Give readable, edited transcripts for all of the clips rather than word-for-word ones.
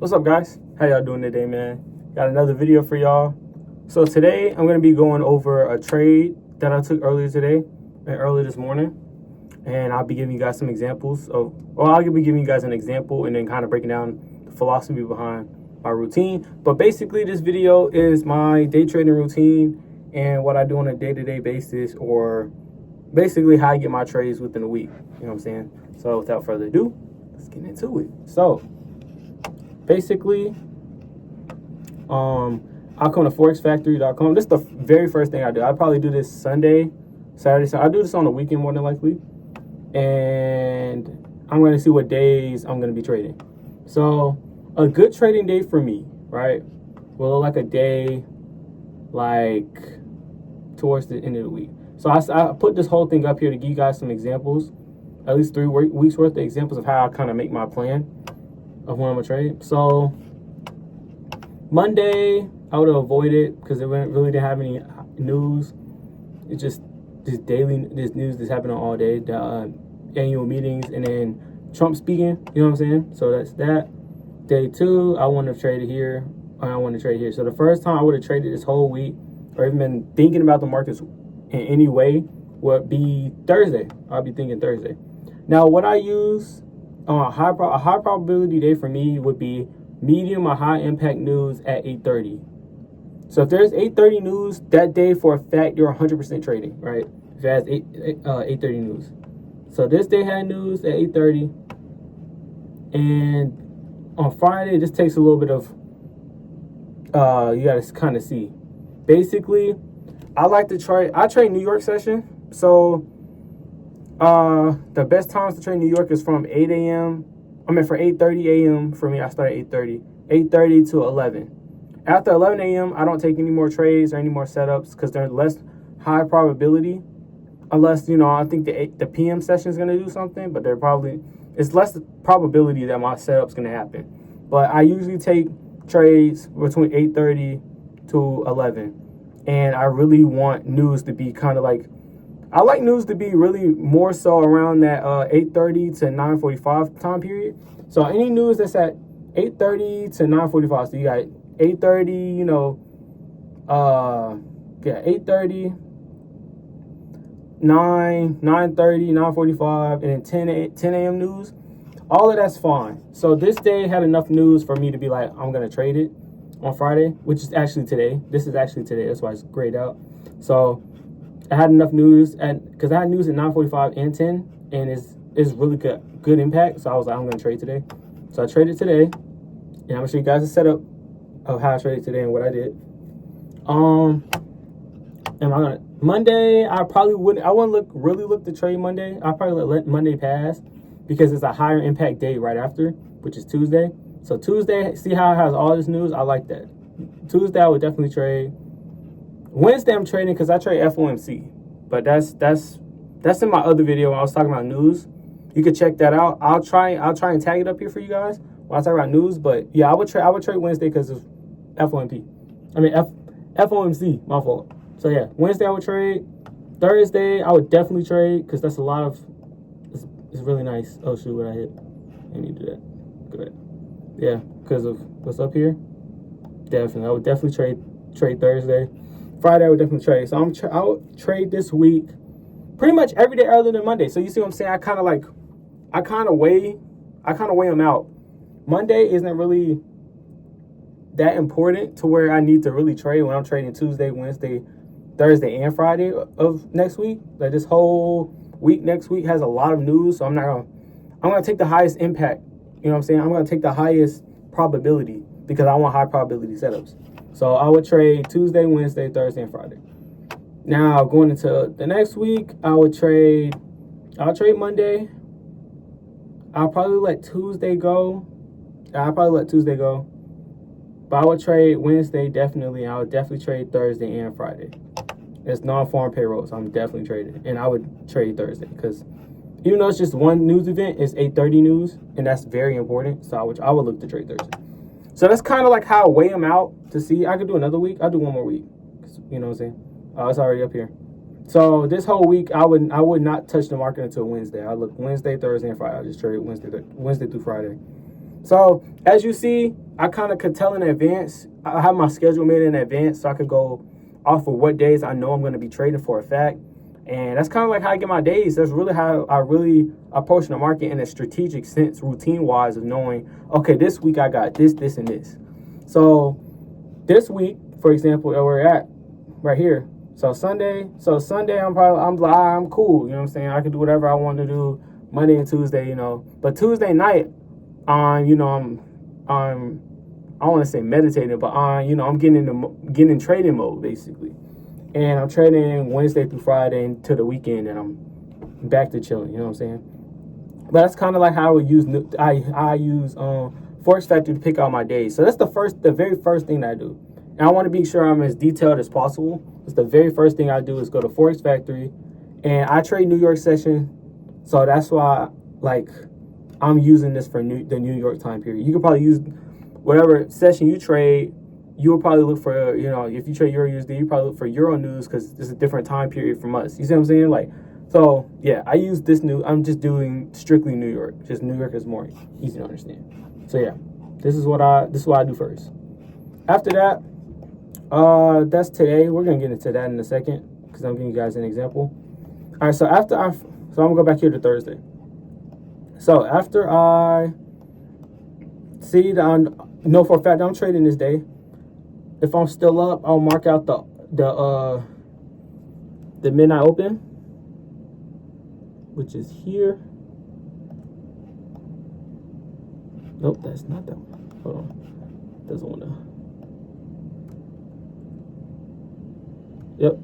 What's up, guys? How y'all doing today, man? Got another video for y'all. So today I'm going to be going over a trade that I took earlier today and early this morning, and I'll be giving you guys some examples of, or I'll be giving you guys an example and then kind of breaking down the philosophy behind my routine. But basically, this video is my day trading routine and what I do on a day-to-day basis, or basically how I get my trades within a week. You know what I'm saying? So without further ado, let's get into it. So basically, I'll come to forexfactory.com. This is the very first thing I do. I probably do this Saturday. So I do this on the weekend more than likely. And I'm going to see what days I'm going to be trading. So a good trading day for me, right, will look like a day like towards the end of the week. So I put this whole thing up here to give you guys some examples, at least 3 weeks worth of examples of how I kind of make my plan of when I'm gonna trade. So Monday I would have avoided because it really didn't have any news. It's just this news that's happening all day, the annual meetings, and then Trump speaking. You know what I'm saying? So that's that. Day 2, I want to trade it here. I want to trade it here. So the first time I would have traded this whole week, or even been thinking about the markets in any way, would be Thursday. I'll be thinking Thursday. Now, what I use on a high probability day for me would be medium or high impact news at 8:30. So if there's 8:30 news that day, for a fact, you're 100% trading, right? If it has 8:30 news. So this day had news at 8:30, and on Friday, this takes a little bit of you got to kind of see. Basically, I like to trade. I trade New York session. So the best times to trade New York is from 8 a.m. For 8:30 a.m. for me, I start at 8:30 to 11. After 11 a.m., I don't take any more trades or any more setups because they're less high probability. Unless, I think the PM session is going to do something, but it's less probability that my setup's going to happen. But I usually take trades between 8:30 to 11. And I really want news to be kind of like, I like news to be really more so around that 8:30 to 9:45 time period. So any news that's at 8:30 to 9:45. So you got 8:30, 8:30, 9:30, 9:45, and then 10 a.m. news. All of that's fine. So this day had enough news for me to be like, I'm going to trade it on Friday, which is actually today. This is actually today. That's why it's grayed out. So I had enough news, and because I had news at 9:45 and 10, and it's really good impact. So I was like, I'm going to trade today. So I traded today, and I'm going to show you guys a setup of how I traded today and what I did. Monday, I wouldn't really look to trade Monday. I'll probably let Monday pass because it's a higher impact day right after, which is Tuesday. So Tuesday, see how it has all this news? I like that. Tuesday, I would definitely trade. Wednesday, I'm trading because I trade FOMC. But that's in my other video when I was talking about news. You could check that out. I'll try and tag it up here for you guys when I talk about news. But yeah, I would trade Wednesday because of FOMC. FOMC, my fault. So yeah, Wednesday I would trade. Thursday, I would definitely trade because that's a lot of, it's really nice. Oh shoot, what I hit. I need to do that. Good. Yeah, because of what's up here. Definitely, I would definitely trade Thursday. Friday, I would definitely trade. So I would trade this week pretty much every day other than Monday. So you see what I'm saying? I kind of weigh them out. Monday isn't really that important to where I need to really trade when I'm trading Tuesday, Wednesday, Thursday, and Friday of next week. Like this whole week next week has a lot of news, so I'm gonna take the highest impact. You know what I'm saying? I'm gonna take the highest probability because I want high probability setups. So I would trade Tuesday, Wednesday, Thursday, and Friday. Now going into the next week, I'll trade Monday. I'll probably let Tuesday go. But I would trade Wednesday definitely. I would definitely trade Thursday and Friday. It's non-farm payroll, so I'm definitely trading. And I would trade Thursday because even though it's just one news event, it's 8:30 news, and that's very important. So I would look to trade Thursday. So that's kind of like how I weigh them out to see. I could do another week. I'll do one more week. You know what I'm saying? It's already up here. So this whole week, I would not touch the market until Wednesday. I look Wednesday, Thursday, and Friday. I just trade Wednesday through Friday. So as you see, I kind of could tell in advance. I have my schedule made in advance, so I could go off of what days I know I'm going to be trading for a fact. And that's kind of like how I get my days. That's really how I really approach the market in a strategic sense, routine-wise, of knowing, okay, this week I got this, this, and this. So this week, for example, where we're at right here. So Sunday, I'm cool. You know what I'm saying? I can do whatever I want to do Monday and Tuesday, you know. But Tuesday night, I want to say meditating, but I'm getting in trading mode basically. And I'm trading Wednesday through Friday into the weekend, and I'm back to chilling. You know what I'm saying? But that's kind of like how I would use. I use Forex Factory to pick out my days. So that's the very first thing that I do. And I want to be sure I'm as detailed as possible. It's the very first thing I do is go to Forex Factory, and I trade New York session. So that's why, like, I'm using this for the New York time period. You could probably use whatever session you trade. You will probably look for, if you trade Euro USD, you probably look for Euro news because it's a different time period from us. You see what I'm saying? Like, so yeah, I use this I'm just doing strictly New York. Just New York is more easy to understand. So yeah, this is what I do first. After that, that's today. We're gonna get into that in a second because I'm giving you guys an example. All right, so I'm gonna go back here to Thursday. So after I see that I know for a fact that I'm trading this day, if I'm still up, I'll mark out the midnight open, which is here. Nope, that's not that one. Hold on, doesn't want to. Yep.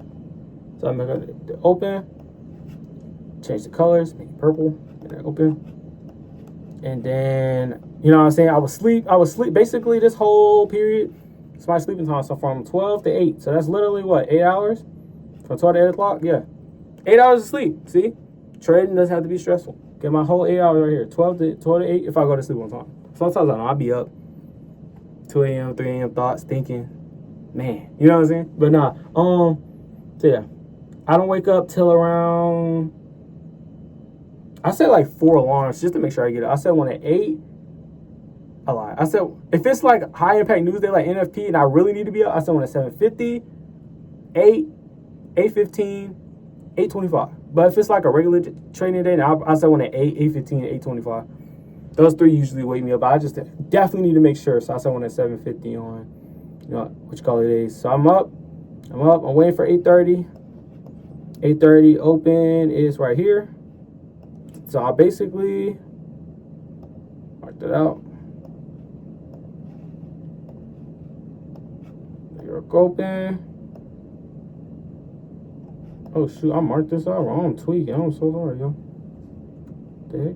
So I'm gonna the open, change the colors, make it purple, and then open, and then you know what I'm saying. I would sleep basically this whole period. It's my sleeping time, so from 12 to 8. So that's literally what, 8 hours? From 12 to 8 o'clock? Yeah. 8 hours of sleep. See? Trading doesn't have to be stressful. Get my whole 8 hours right here. 12 to 8 if I go to sleep on time. Sometimes I'll be up 2 a.m., 3 a.m. thoughts, thinking, man. You know what I'm saying? But nah. So yeah. I don't wake up till around, I set like 4 alarms just to make sure I get it. I set one at 8. I lied. I said if it's like high impact news day like NFP and I really need to be up, I said one at 7:50, 8, 8:15, 8:25. But if it's like a regular trading day, now I said one at 8, 8:15, 8:25. Those three usually wake me up. But I just definitely need to make sure. So I said one at 7:50 on, what you call it is. So I'm up. I'm waiting for 8:30. 8:30 open is right here. So I basically mark that out. Open. Oh shoot, I marked this out wrong. I'm tweaking. I'm so sorry, yo. The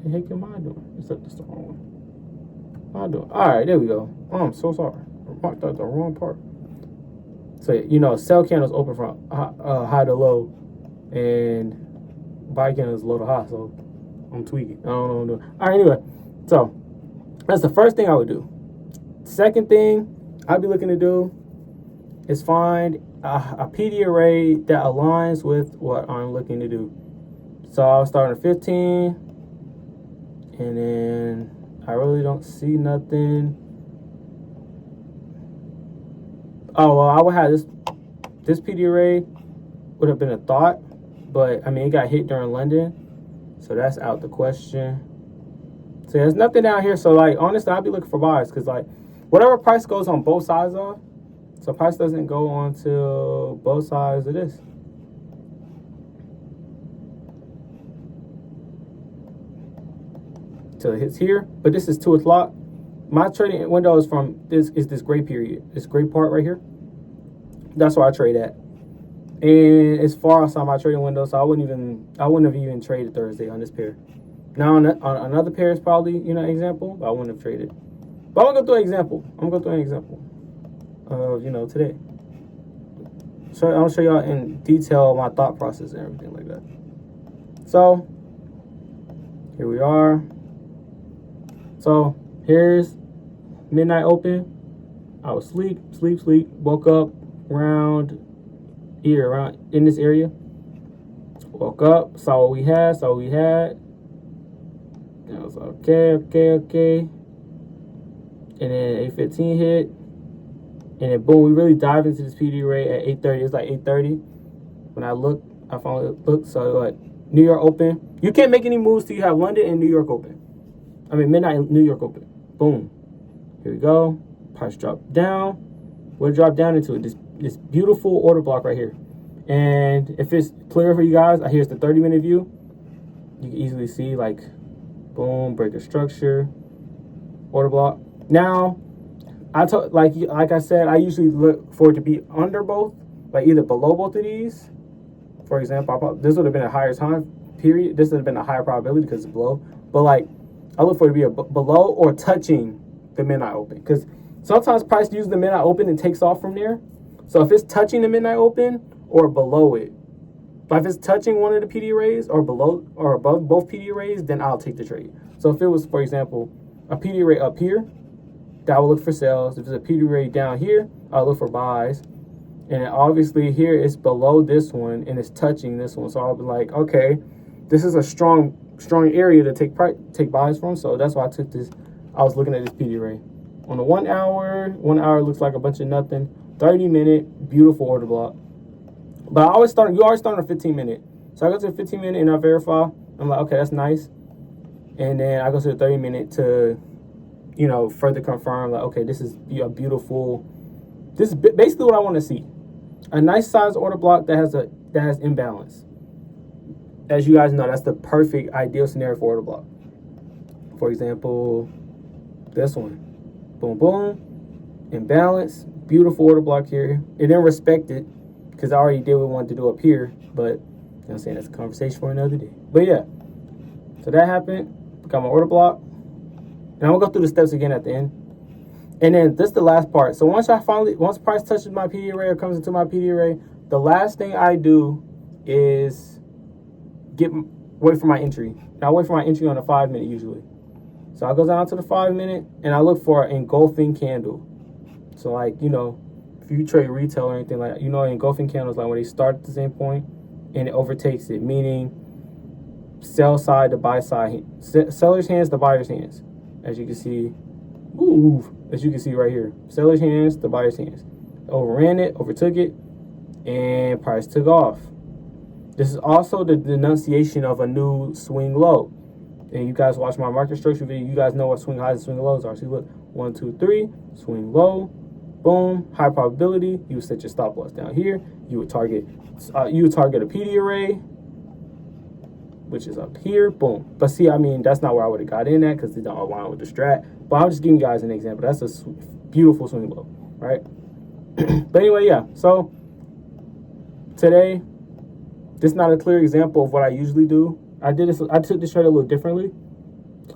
heck am I doing? Is that the wrong one? What am I doing? Alright, there we go. Oh, I'm so sorry. I marked out the wrong part. So sell candles open from high to low, and buy candles low to high. So I'm tweaking. I don't know what I'm doing. Alright, anyway. So that's the first thing I would do. Second thing I'd be looking to do is find a PD array that aligns with what I'm looking to do. So I'll start at 15, and then I really don't see nothing. Oh, well, I would have this PD array would have been a thought, but I mean, it got hit during London, so that's out the question. So there's nothing down here. So like, honestly, I'll be looking for buys because like, whatever price goes on both sides of, so price doesn't go on till both sides of this. Till it hits here, but this is 2 o'clock. My trading window is from this gray period, this gray part right here. That's where I trade at, and it's far outside my trading window, so I wouldn't have even traded Thursday on this pair. Now on another pair is probably example, but I wouldn't have traded. But I'm gonna go through an example. Of today. So I'll show y'all in detail my thought process and everything like that. So here we are. So here's midnight open. I was sleep. Woke up around in this area. Woke up, saw what we had. And I was like, okay. and then 8:15 hit, and then boom, we really dive into this PD rate at 8:30. It's like 8:30 when I look. I finally look. So like New York open. You can't make any moves till you have London and New York open. I mean midnight New York open. Boom. Here we go. Price drop down. We'll drop down into it. This beautiful order block right here. And if it's clear for you guys, here's the 30-minute view. You can easily see like, boom, break the structure, order block. Now, like I said, I usually look for it to be under both, like either below both of these. For example, this would have been a higher time period. This would have been a higher probability because it's below. But like, I look for it to be below or touching the midnight open, because sometimes price uses the midnight open and takes off from there. So if it's touching the midnight open or below it, but if it's touching one of the PD arrays or below or above both PD arrays, then I'll take the trade. So if it was, for example, a PD array up here, that will look for sales. If it's a PD array down here, I'll look for buys. And obviously here it's below this one and it's touching this one. So I'll be like, okay, this is a strong area to take buys from. So that's why I took this. I was looking at this PD array. On the 1 hour, 1 hour looks like a bunch of nothing. 30-minute, beautiful order block. But you always start on a 15-minute. So I go to the 15-minute and I verify. I'm like, okay, that's nice. And then I go to the 30-minute to, further confirm, like, okay, this is a beautiful. This is basically what I want to see. A nice size order block that has imbalance. As you guys know, that's the perfect ideal scenario for order block. For example, this one. Boom, boom. Imbalance. Beautiful order block here. It didn't respect it because I already did what I wanted to do up here. But, you know what I'm saying, that's a conversation for another day. But yeah. So that happened. Got my order block. And I'm going to go through the steps again at the end. And then this is the last part. So once price touches my PD array or comes into my PD array, the last thing I do is wait for my entry. Now I wait for my entry on the 5-minute usually. So I go down to the 5-minute and I look for an engulfing candle. So like, if you trade retail or anything like that, engulfing candles like when they start at the same point and it overtakes it, meaning sell side to buy side, seller's hands to buyer's hands. As you can see, right here, seller's hands to buyer's hands. Overran it, overtook it, and price took off. This is also the denunciation of a new swing low. And you guys watch my market structure video, you guys know what swing highs and swing lows are. So look, 1, 2, 3, swing low, boom, high probability. You would set your stop loss down here. You would target a PD array, which is up here, boom. But see, that's not where I would have got in at because they don't align with the strat. But I'm just giving you guys an example. That's a beautiful swing low, right? But anyway, yeah. So today, this is not a clear example of what I usually do. I took this trade a little differently.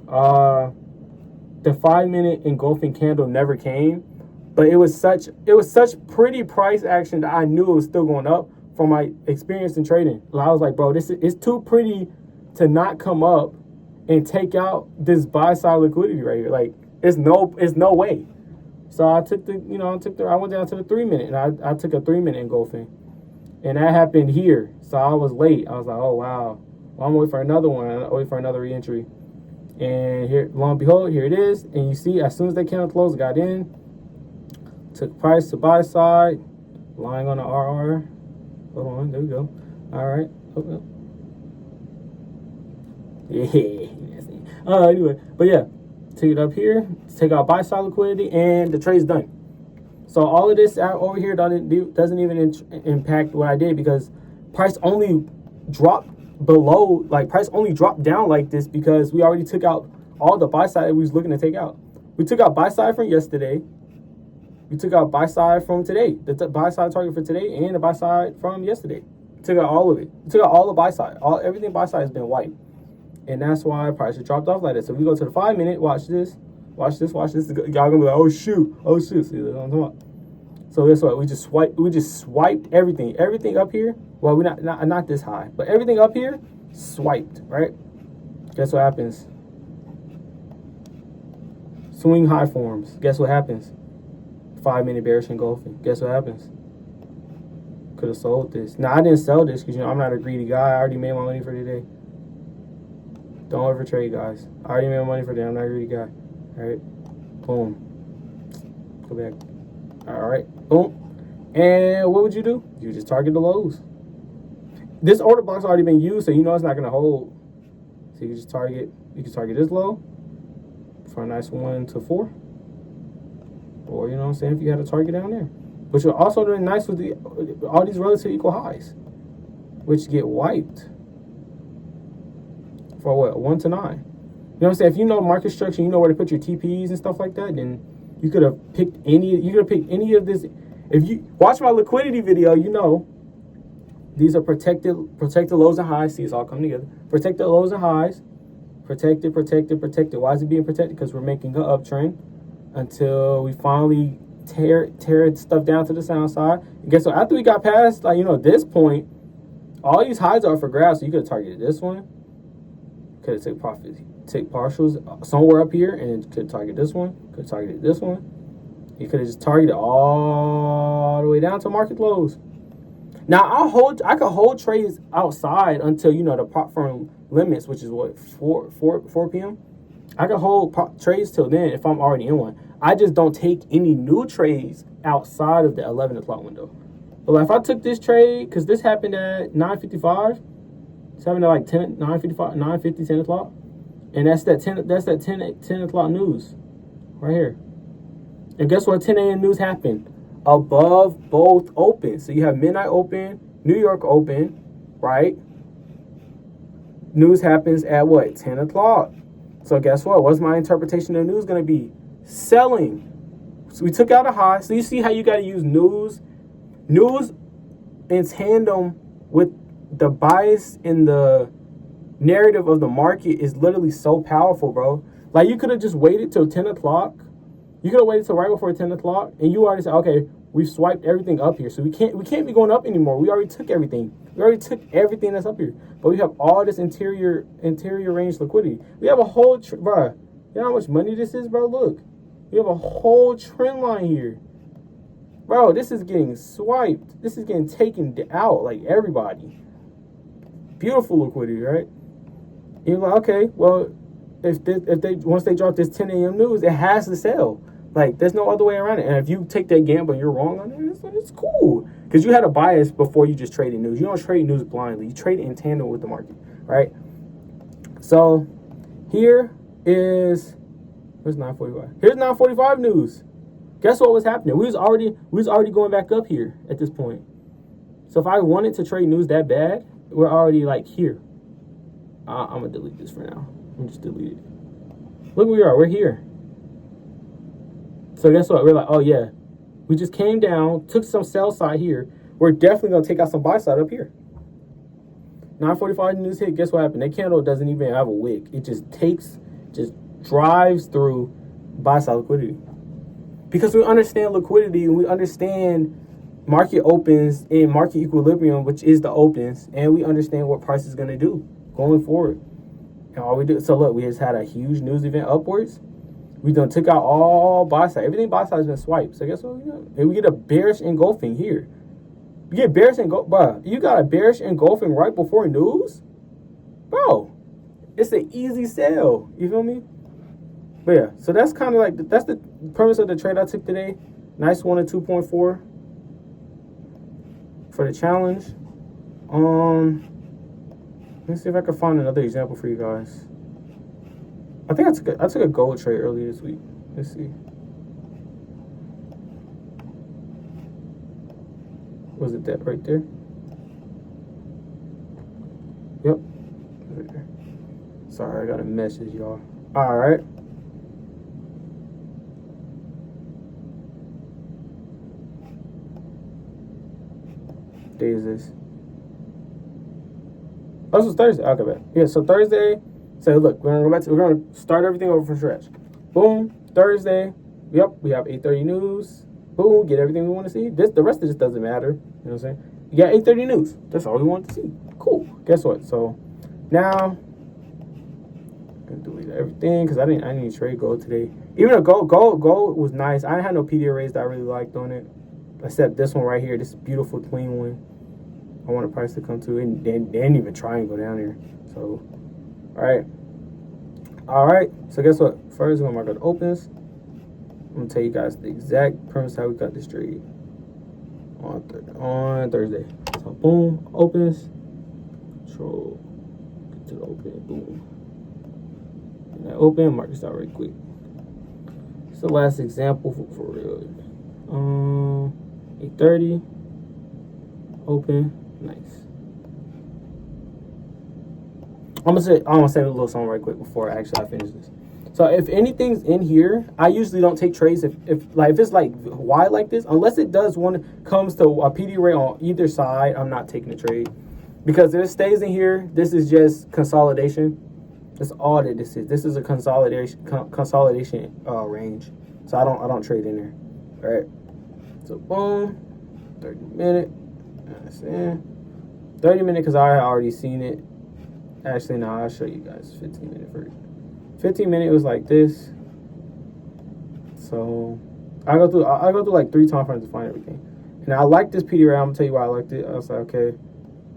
The 5-minute engulfing candle never came, but it was such pretty price action that I knew it was still going up from my experience in trading. I was like, bro, it's too pretty to not come up and take out this buy side liquidity right here. Like, it's no way. So I took I went down to the 3-minute and I took a 3-minute engulfing, and that happened here. So I was late. I was like, oh wow. Well, I'm waiting for another one. I'm waiting for another re-entry. And here, lo and behold, here it is. And you see, as soon as they candle closed, got in, took price to buy side, lying on the RR. Hold on, there we go. All right. Yeah. Anyway, but yeah, take it up here, take out buy side liquidity, and the trade's done. So all of this out over here doesn't even impact what I did because price only dropped below, like price only dropped down like this because we already took out all the buy side we was looking to take out. We took out buy side from yesterday. We took out buy side from today, the buy side target for today, and the buy side from yesterday. We took out all of it. We took out all the buy side. Everything buy side has been wiped, and that's why price has dropped off like that. So if we go to the 5-minute, watch this. Y'all gonna be like, oh shoot. See what I'm talking about? So that's what we just swiped everything up here. Well, we're not this high, but everything up here swiped, right? Guess what happens? Swing high forms. Guess what happens? 5-minute bearish engulfing. Guess what happens? Could have sold this. Now I didn't sell this because I'm not a greedy guy. I already made my money for today. Don't overtrade, guys. I already made my money for today. I'm not a greedy guy. All right, boom. Go back. All right, boom. And what would you do? You just target the lows. This order block's already been used, so you know it's not going to hold. So you just target. You can target this low for a nice 1 to 4, or you know what I'm saying, if you had a target down there. But you're also doing nice with all these relative equal highs, which get wiped for what, 1 to 9. You know what I'm saying? If you know market structure, you know where to put your TPs and stuff like that, then you could have picked any. You could have picked any of this. If you watch my liquidity video, you know these are protected lows and highs. See, it's all coming together. Protected lows and highs. Protected. Why is it being protected? Because we're making an uptrend until we finally tear stuff down to the downside. And guess what? After we got past, like, you know, this point, all these highs are for grabs. So you could have targeted this one. Could have taken profits, take partials somewhere up here, and could target this one. Could have targeted this one. You could have just targeted all the way down to market lows. Now I could hold trades outside until, you know, the prop firm limits, which is what, 4 p.m. I could hold trades till then if I'm already in one. I just don't take any new trades outside of the 11 o'clock window. But like if I took this trade, because this happened at 9:55, it's happened at like 9:55, 9:50, 10 o'clock, and that's that 10 o'clock news right here. And guess what? 10 a.m. news happened above both open. So you have midnight open, New York open, right? News happens at what? 10 o'clock. So guess what? What's my interpretation of news going to be? Selling. So we took out a high. So you see how you got to use news in tandem with the bias in the narrative of the market is literally so powerful, bro. Like you could have just waited till 10 o'clock. You could have waited till right before 10 o'clock, and you already said, okay, we've swiped everything up here, so we can't be going up anymore. We already took everything. We already took everything that's up here. But we have all this interior range liquidity. We have a whole, bro. You know how much money this is, bro? Look, we have a whole trend line here, bro. This is getting swiped. This is getting taken out, like everybody. Beautiful liquidity, right? And you're like, okay, well, if they once they drop this 10 a.m. news, it has to sell. Like, there's no other way around it. And if you take that gamble and you're wrong on it, it's cool. Because you had a bias before you just traded news. You don't trade news blindly. You trade in tandem with the market, right? So, here is, where's 9:45? Here's 9:45 news. Guess what was happening? We was already going back up here at this point. So, if I wanted to trade news that bad, we're already, like, here. I'm going to delete this for now. I'm just delete it. Look where we are. We're here. So guess what? We're like, oh yeah, we just came down, took some sell side here. We're definitely gonna take out some buy side up here. 9:45 news hit. Guess what happened? That candle doesn't even have a wick. It just drives through buy side liquidity. Because we understand liquidity and we understand market opens and market equilibrium, which is the opens, and we understand what price is gonna do going forward. And all we do, so look, we just had a huge news event upwards. We done took out all buy side. Everything buy side has been swiped. So guess what we got? And we get a bearish engulfing here. You get bearish bro. You got a bearish engulfing right before news, bro. It's an easy sell. You feel me? But yeah, so that's kind of like that's the premise of the trade I took today. Nice 1 at 2.4 for the challenge. Let me see if I can find another example for you guys. I think I took a gold trade earlier this week. Let's see. Was it that right there? Yep. Right there. Sorry, I got a message, y'all. All right. What day is this? Oh, this was Thursday. Okay, bet. Yeah, so Thursday. So look, we're gonna start everything over from scratch. Boom, Thursday. Yep, we have 8:30 news. Boom, get everything we want to see. The rest of this doesn't matter. You know what I'm saying? You got 8:30 news. That's all we want to see. Cool. Guess what? So now I'm gonna delete everything because I didn't trade gold today. Even though gold was nice. I didn't have no PD arrays that I really liked on it, except this one right here. This beautiful clean one. I want a price to come to, and they didn't even try and go down here. So. All right. So guess what? First, we're gonna mark the opens. I'm gonna tell you guys the exact premise how we got this trade on Thursday. So boom, opens, control, get to the open, boom. And that open, mark this out right quick. It's the last example for real. 8:30, open, nice. I'm gonna say a little something right quick before I finish this. So if anything's in here, I usually don't take trades if it's like wide like this, unless it does comes to a PD array on either side. I'm not taking a trade, because if it stays in here, this is just consolidation. That's all that this is. This is a consolidation range. So I don't trade in there. All right. So boom, 30 minute. That's in 30 minute because I already seen it. Actually, no, I'll show you guys 15 minute first. 15 minute was like this. So I go through like 3 time frames to find everything. And I like this PD array. I'm gonna tell you why I liked it. I was like, okay,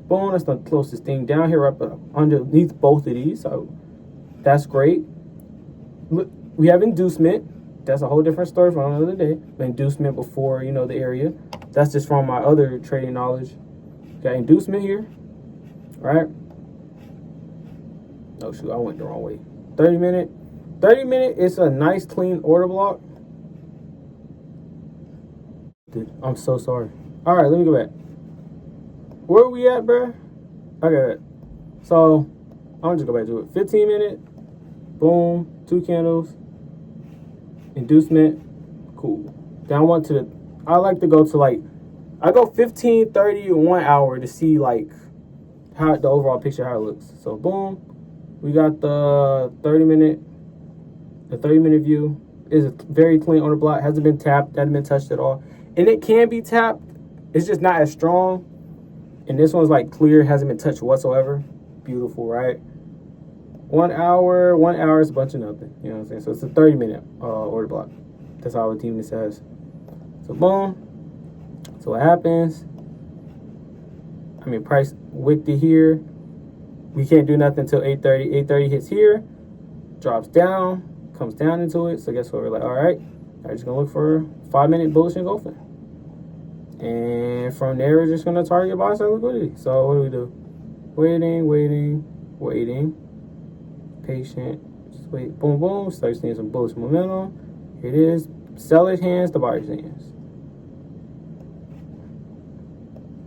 boom, that's the closest thing down here, up underneath both of these. So that's great. Look, we have inducement. That's a whole different story for another day. Inducement before, the area. That's just from my other trading knowledge. Got inducement here. All right. Oh shoot, I went the wrong way. 30 minute. 30 minute is a nice clean order block. Dude, I'm so sorry. All right, let me go back. Where are we at, bro? Okay, so I'm just go back to it. 15 minute. Boom. 2 candles. Inducement. Cool. Then I like to go to I go 15, 30, 1 hour to see how the overall picture, how it looks. So boom. We got the 30 minute view. Is a very clean on the block. Hasn't been tapped, hasn't been touched at all. And it can be tapped. It's just not as strong. And this one's clear, hasn't been touched whatsoever. Beautiful, right? 1 hour is a bunch of nothing. You know what I'm saying? So it's a 30 minute order block. That's how the team says. So boom. So what happens? Price wicked it here. We can't do nothing until 8:30. 8:30 hits here, drops down, comes down into it. So guess what? We're all right, I'm just gonna look for 5 minute bullish engulfing, and from there we're just gonna target buy side liquidity. So what do we do? Waiting, patient. Just wait. Boom, boom. Start seeing some bullish momentum. Here it is. Seller's hands to buyer's hands.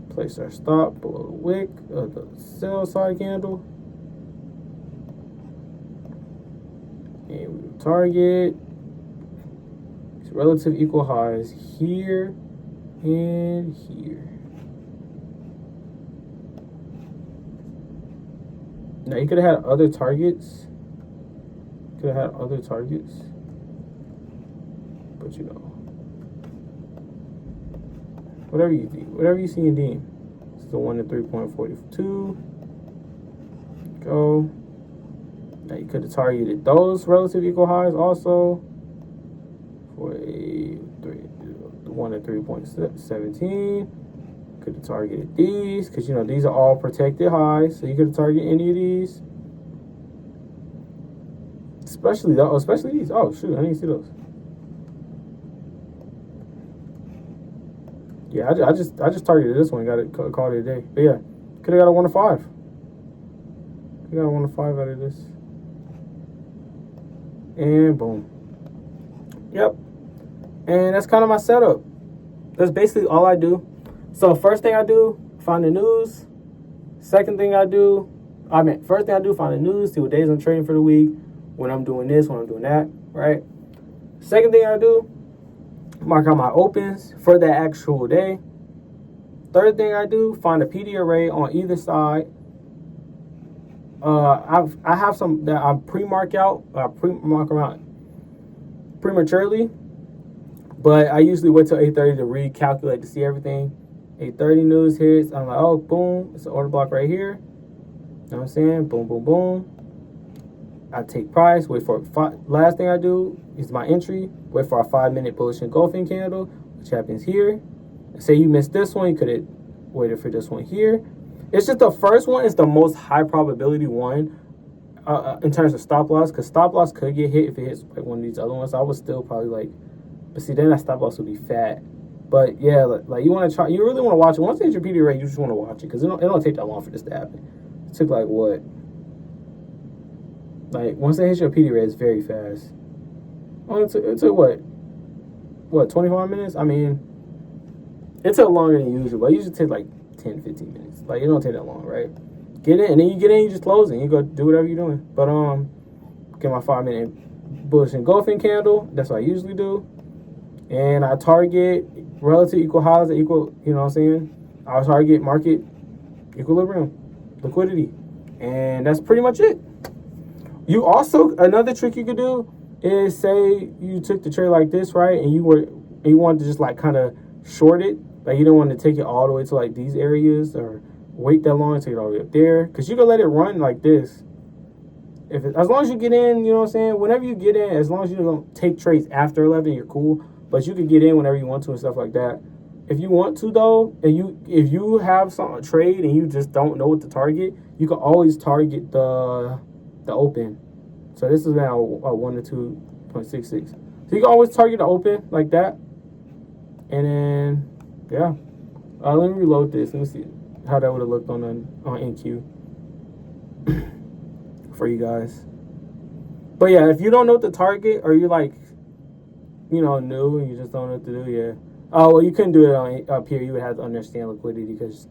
Place our stop below the wick of the sell side candle. And we target relative equal highs here and here. Now you could have had other targets. But whatever you see and deem. This is the 1 to 3.42. Go. Now you could have targeted those relative equal highs also for the 1 to 3.17. Could have targeted these because these are all protected highs, so you could have targeted any of these. Especially these. Oh shoot, I didn't see those. Yeah, I just targeted this one. Got it called it a day. But yeah, could have got a 1 to 5. Could have got a 1 to 5 out of this. And boom. Yep. And that's kind of my setup. That's basically all I do. So first thing I do, find the news. First thing I do, find the news, see what days I'm trading for the week, when I'm doing this, when I'm doing that, right? Second thing I do, mark out my opens for that actual day. Third thing I do, find a PD array on either side. I have some that I pre-mark them out prematurely, but I usually wait till 8:30 to recalculate to see everything. 8:30 news hits. I'm like, oh, boom, it's an order block right here. You know what I'm saying? Boom, boom, boom. I take price, wait for last thing I do is my entry, wait for a 5 minute bullish engulfing candle, which happens here. Say you missed this one, you could have waited for this one here. It's just the first one is the most high probability one in terms of stop loss, because stop loss could get hit if it hits one of these other ones. I would still probably But see, then that stop loss would be fat. But yeah, like you want to try, you really want to watch it. Once you hit your PD rate, you just want to watch it because it don't take that long for this to happen. It took like what? Like once they hit your PD rate, it's very fast. Oh, it took what 25 minutes? I mean, it took longer than usual, but it usually take like 10, 15 minutes. Like it don't take that long, right? Get in, and then you get in, you just close it. You go do whatever you're doing. But get my 5-minute bullish engulfing candle. That's what I usually do. And I target relative equal highs at equal, you know what I'm saying? I target market equilibrium, liquidity. And that's pretty much it. You also, another trick you could do is say you took the trade like this, right? And you wanted to just like kind of short it. Like you don't want to take it all the way to like these areas or wait that long and take it all the way up there. Because you can let it run like this. As long as you get in, you know what I'm saying? Whenever you get in, as long as you don't take trades after 11, you're cool. But you can get in whenever you want to and stuff like that. If you want to though, and if you have some trade and you just don't know what to target, you can always target the open. So this is now 1 to 2.66. So you can always target the open like that. And then yeah. Let me reload this. Let me see how that would have looked on NQ for you guys. But yeah, if you don't know what to target or you're like, you know, new and you just don't know what to do, yeah. Oh, well, you couldn't do it up here. You would have to understand liquidity because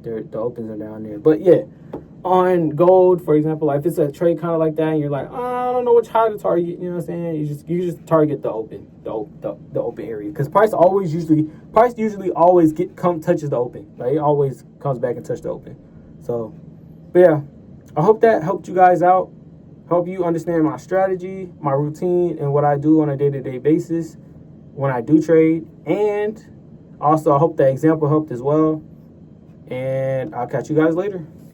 the opens are down there. But yeah, on gold, for example, like if it's a trade kind of like that, and you're like, oh, I don't know which high to target. You know what I'm saying? You just target the open, the open area because price usually always touches the open. Like it always comes back and touch the open. So, but yeah, I hope that helped you guys out. Help you understand my strategy, my routine, and what I do on a day-to-day basis when I do trade. And also, I hope that example helped as well. And I'll catch you guys later.